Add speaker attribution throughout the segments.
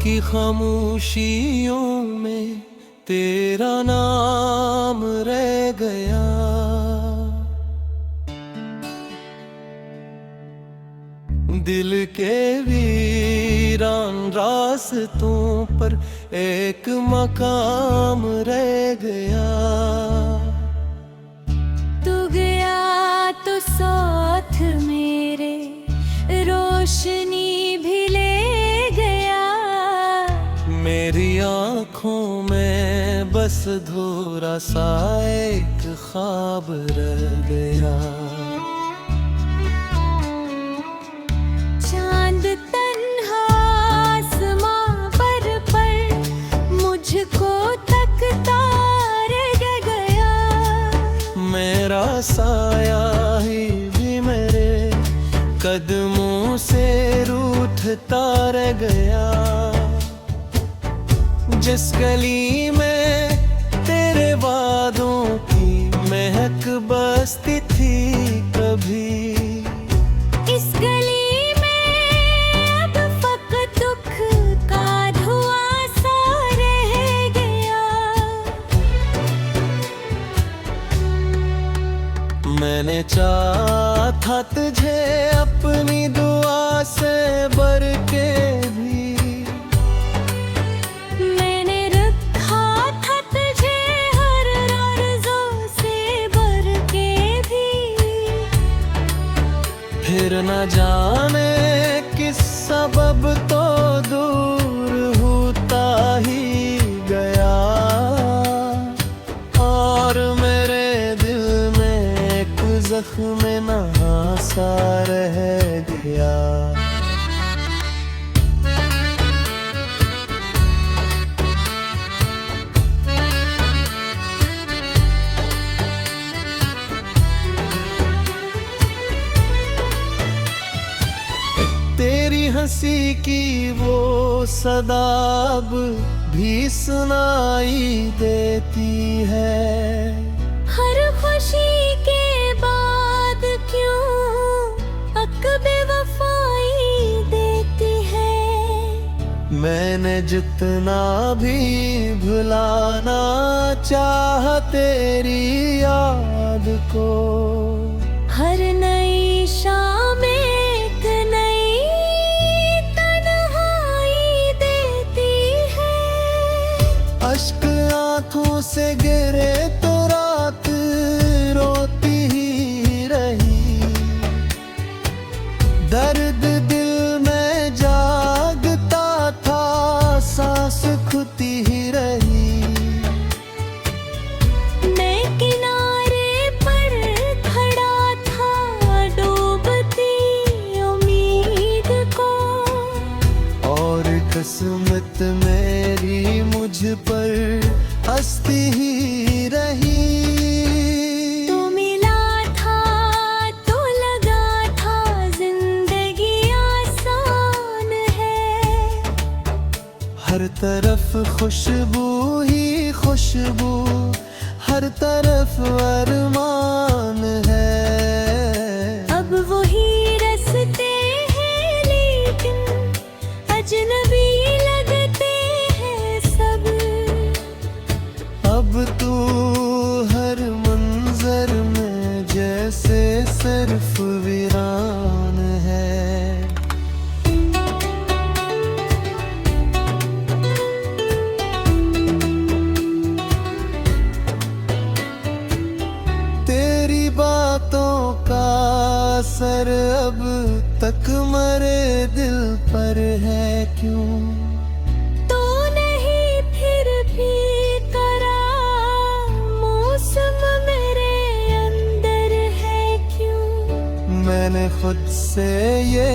Speaker 1: की खामोशियों में तेरा नाम रह गया। दिल के वीरान रास्तों पर एक मकाम रह गया।
Speaker 2: तू गया तो साथ मेरे रोशनी भी ले गया।
Speaker 1: मेरी आँखों में बस धोरा सा एक ख्वाब रह गया।
Speaker 2: चांद तन्हा आसमां पर मुझको तकता रह गया।
Speaker 1: मेरा साया ही भी मेरे कदमों से रूठता रह गया। जिस गली में तेरे वादों की महक बसती थी कभी,
Speaker 2: इस गली में अब फकत दुख का धुआं सा रह गया।
Speaker 1: मैंने चाहा था तुझे अपनी दुआ से भर के भी।
Speaker 2: मैंने रखा था तुझे हर आरज़ू से भर के भी।
Speaker 1: फिर न जाने किस सबब तो दूर होता ही गया। और मेरे दिल में एक जख्म नहासा रह गया। तेरी हंसी की वो सदा अब भी सुनाई देती है।
Speaker 2: हर खुशी के बाद क्यों अकबे वफाई देती है।
Speaker 1: मैंने जितना भी भुलाना चाहा तेरी याद को,
Speaker 2: हर नई शाम एक नई तन्हाई देती है।
Speaker 1: अश्क आंखों से गिरे तो रात रोती ही रही। दर्द दिल में जागता था, सांस खुती ही रही।
Speaker 2: मैं किनारे पर खड़ा था डूबती उम्मीद को।
Speaker 1: और किस्मत मेरी मुझ पर हंसती ही रही।
Speaker 2: तू मिला था तो लगा था जिंदगी आसान है।
Speaker 1: हर तरफ खुशबू ही खुशबू, हर तरफ अरमान है।
Speaker 2: अब वही रस्ते हैं लेकिन अजनबी लगते हैं सब।
Speaker 1: अब तू हर मंजर में जैसे सिर्फ वीरान है। तेरी बातों का असर अब तक मरे दिल पर है क्यों।
Speaker 2: तो नहीं फिर भी करा मौसम मेरे अंदर है क्यों।
Speaker 1: मैंने खुद से ये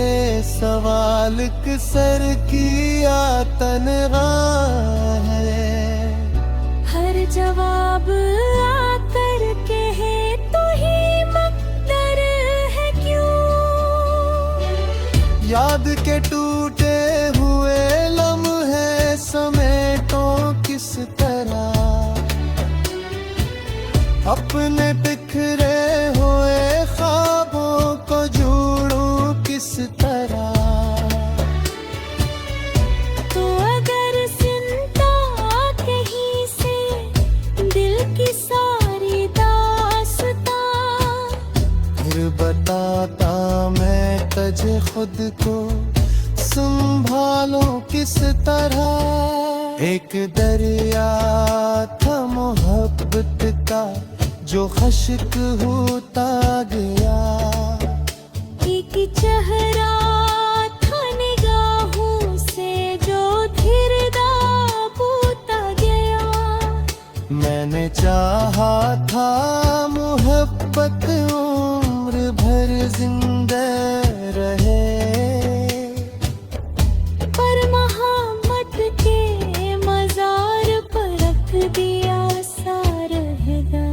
Speaker 1: सवाल किसर किया तन्हा है।
Speaker 2: हर जवाब आकर कहे तो ही मकदर है क्यों।
Speaker 1: याद के टूटे हुए लम्हे समेटो किस तरह। अपने बिखरे हुए ख्वाबों को जोड़ूं किस तरह।
Speaker 2: तो अगर
Speaker 1: मुझे खुद को संभालो किस तरह। एक दरिया था मोहब्बत का जो खश्क होता गया।
Speaker 2: एक चेहरा था निगाहों से जो धीरदा होता गया।
Speaker 1: मैंने चाहा था मोहब्बत उम्र भर जिंदा रहे,
Speaker 2: पर मोहब्बत के मजार पर रख दिया सा रहेगा।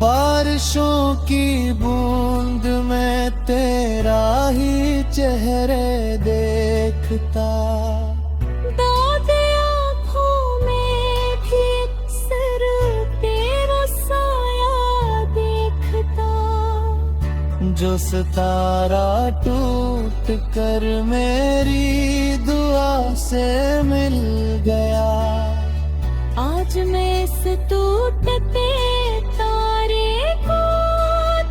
Speaker 1: बारिशों की बूंद में तेरा ही चेहरे देखता।
Speaker 2: दाद आँखों में भी अक्सर तेरा साया देखता।
Speaker 1: जो सितारा टूट कर मेरी दुआ से मिल गया।
Speaker 2: आज मैं इस टूटते तारे को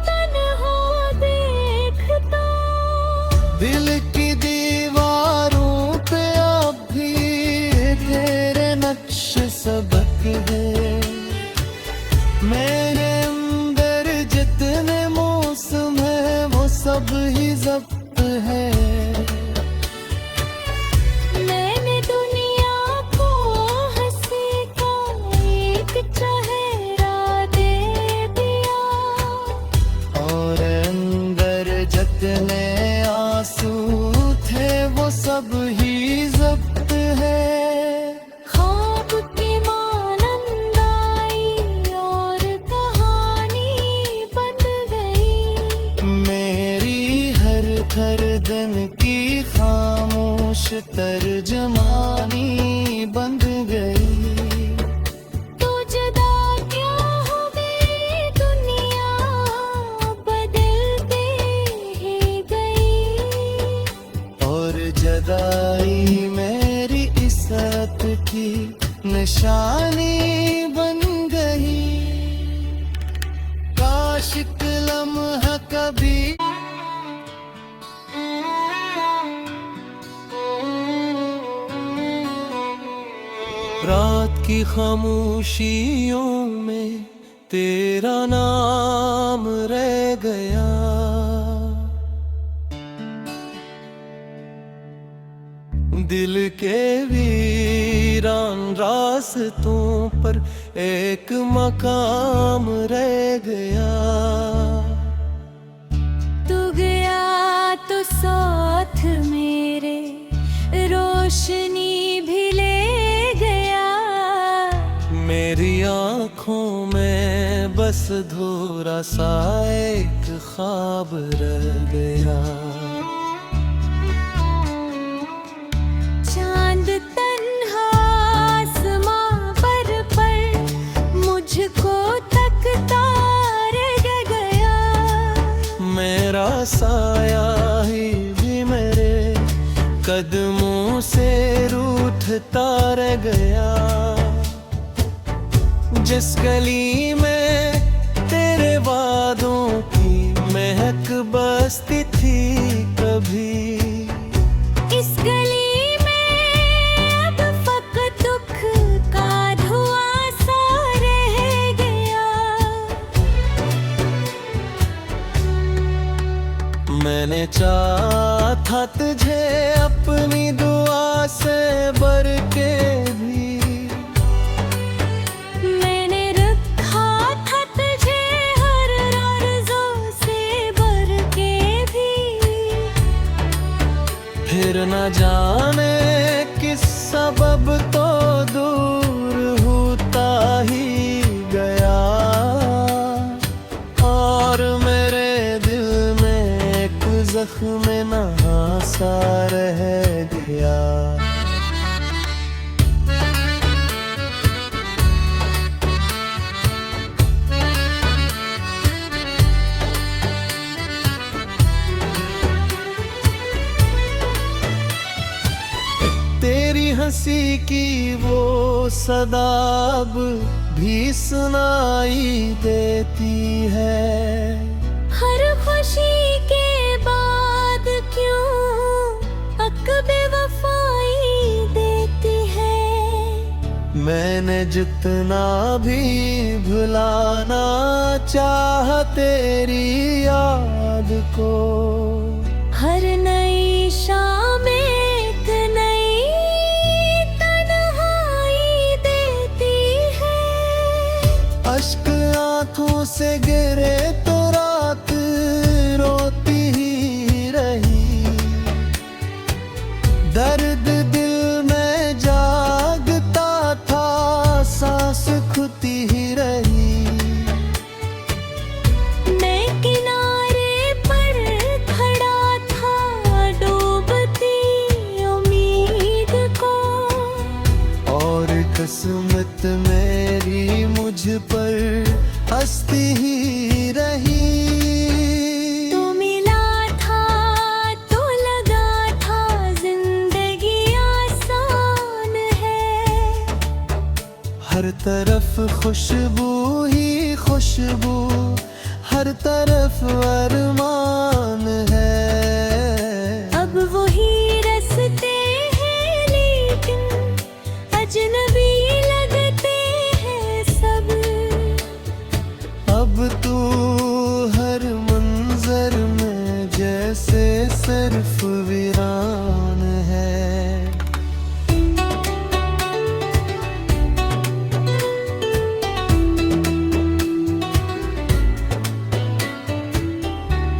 Speaker 2: तन्हा देखता।
Speaker 1: दिल की दीवारों पे अब भी तेरे नक्श सबक है। मेरे अंदर जितने मौसम है वो सब ही जब्त है।
Speaker 2: मैंने दुनिया को हंसी का एक चेहरा दे दिया।
Speaker 1: और अंदर जितने आंसू थे वो सब ही जब्त है।
Speaker 2: ख्वाब की मानंद आई और कहानी बन गई।
Speaker 1: मेरी हर दिन की खामोश तर्जमानी बन गई।
Speaker 2: तो जुदा क्या हो गई दुनिया बदलते ही गई।
Speaker 1: और जदाई मेरी इज्जत की निशानी बन गई। काश एक लम्हा कभी रात की खामोशियों में तेरा नाम रह गया। दिल के वीरान रास्तों पर एक मकाम रह गया।
Speaker 2: तू गया तो साथ मेरे रोशनी भी ले गया।
Speaker 1: मेरी आँखों में बस धूरा सा एक ख्वाब रह गया।
Speaker 2: चांद तन्हा आसमां पर मुझको तकता रह गया।
Speaker 1: मेरा साया ही भी मेरे कदमों से रूठता रह गया। जिस गली में तेरे वादों की महक बसती थी कभी,
Speaker 2: इस गली में अब फकत दुख का धुआं सा रह गया।
Speaker 1: मैंने चाहा था तुझे अपनी दुआ से भर के भी।
Speaker 2: मैंने रखा था तुझे हर आरज़ू से भर के भी।
Speaker 1: फिर न जाने किस सबब तो दूर होता ही गया। और मेरे दिल में एक जख्म नहा सा रह गया। तेरी हंसी की वो सदा अब भी सुनाई देती है।
Speaker 2: हर खुशी के बाद क्यों अक बेवफाई देती है।
Speaker 1: मैंने जितना भी भुलाना चाहा तेरी याद को,
Speaker 2: हर नई शाम एक नई तन्हाई देती है।
Speaker 1: अश्क आंखों से गिरे तो रात रोती ही रही, दर्द दिल में जागता था सांस खुती ही रही।
Speaker 2: मैं किनारे पर खड़ा था डूबती उम्मीद को,
Speaker 1: और किस्मत मेरी मुझ पर हंसती ही रही।
Speaker 2: तू मिला था तो लगा था जिंदगी आसान है।
Speaker 1: हर तरफ खुशबू ही खुशबू, हर तरफ अरमान है।
Speaker 2: अब वही रस्ते हैं लेकिन अजनबी लगते हैं सब।
Speaker 1: अब तू हर मंजर में जैसे सिर्फ वीरान है।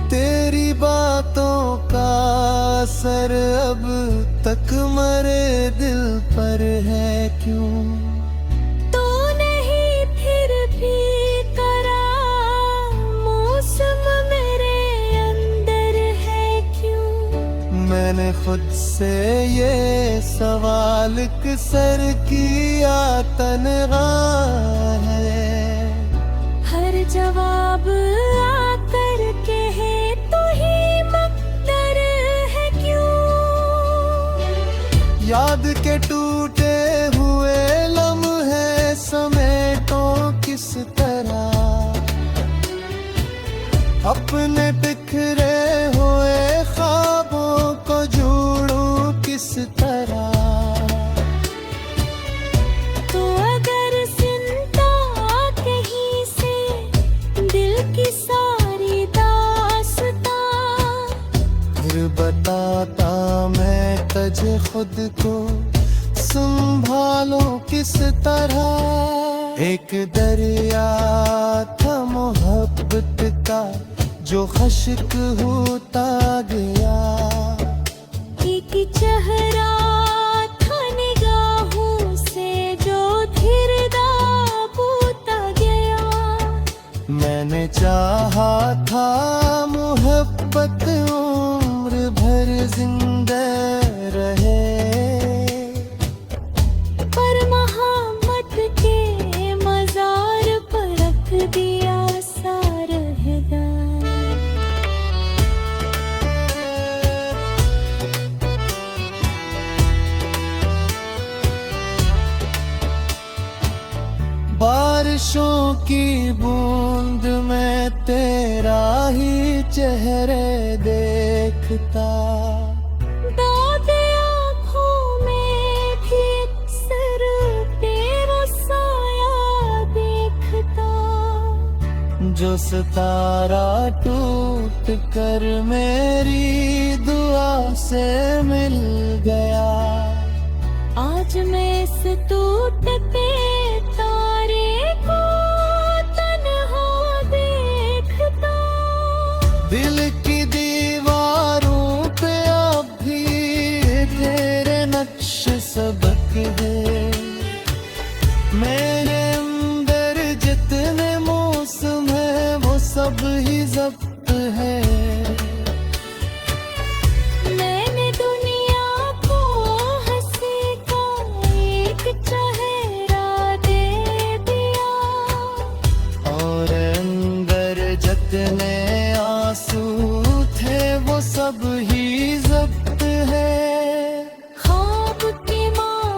Speaker 1: तेरी बातों का असर अब तक मरे दिल पर है क्यों?
Speaker 2: तो नहीं फिर भी करा मौसम मेरे अंदर है क्यों?
Speaker 1: मैंने खुद से ये सवाल किसर किया तन्हा है।
Speaker 2: हर जवाब आकर कहे तो ही मकदर है क्यों?
Speaker 1: याद के टूटे हुए लम्हे समेटो किस तरह, अपने बिखरे हुए ख्वाबों को जोड़ूं किस तरह।
Speaker 2: तो अगर सिंता कहीं से दिल की सारी दास्तां,
Speaker 1: फिर बताता मैं तुझे खुद को संभालो किस तरह। एक दरिया था मोहब्बत का जो खश्क होता गया,
Speaker 2: एक चेहरा था निगाहों से जो धीर दाबता गया।
Speaker 1: मैंने चाहा था मोहब्बत उम्र भर जिंदा रहे,
Speaker 2: पर मोहब्बत के मजार पर रख दिया सा रहेगा।
Speaker 1: बारिशों की बूंद में तेरा ही चेहरे देखता,
Speaker 2: दादे आँखों में भी अक्सर तेरा साया देखता।
Speaker 1: जो सितारा टूट कर मेरी दुआ से मिल गया।
Speaker 2: आज मैं इस टूटते तारे को तन्हा देखता।
Speaker 1: दिल की दीवारों पे अब भी तेरे नक्श सबक है। मेरे अंदर जितने मौसम है वो सब ही जब्त है।
Speaker 2: मैंने दुनिया को हंसी का एक चेहरा दे दिया,
Speaker 1: और अंदर जितने आंसू थे वो सब ही जब्त है।
Speaker 2: ख्वाब की माँ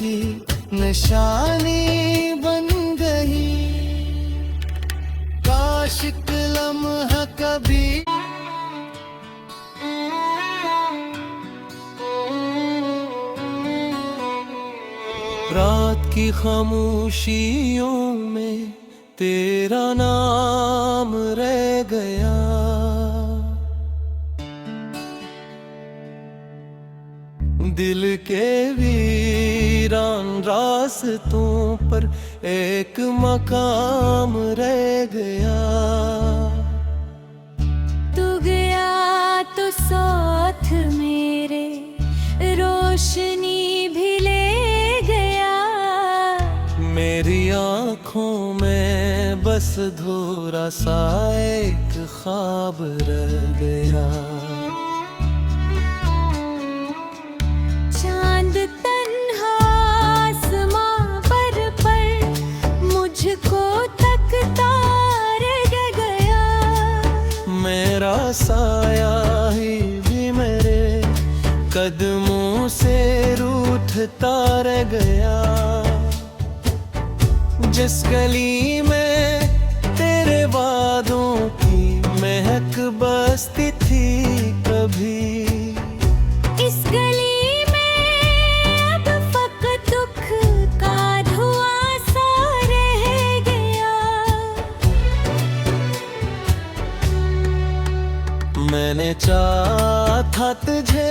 Speaker 1: की निशानी बन गई। काश एक लम्हा कभी रात की खामोशियों में तेरा नाम रह गया। दिल के वीरान रास्तों पर एक मकाम रह गया।
Speaker 2: तू गया तो साथ मेरे रोशनी भी ले गया।
Speaker 1: मेरी आँखों में बस धोरा सा एक ख्वाब रह गया।
Speaker 2: चांद तन्हा आसमां पर मुझको तकता रह गया।
Speaker 1: मेरा साया ही भी मेरे कदमों से रूठता रह गया। जिस गली में तेरे वादों की महक बसती थी कभी,
Speaker 2: इस गली में अब फकत दुख का धुआं सा रह गया।
Speaker 1: मैंने चाहा था तुझे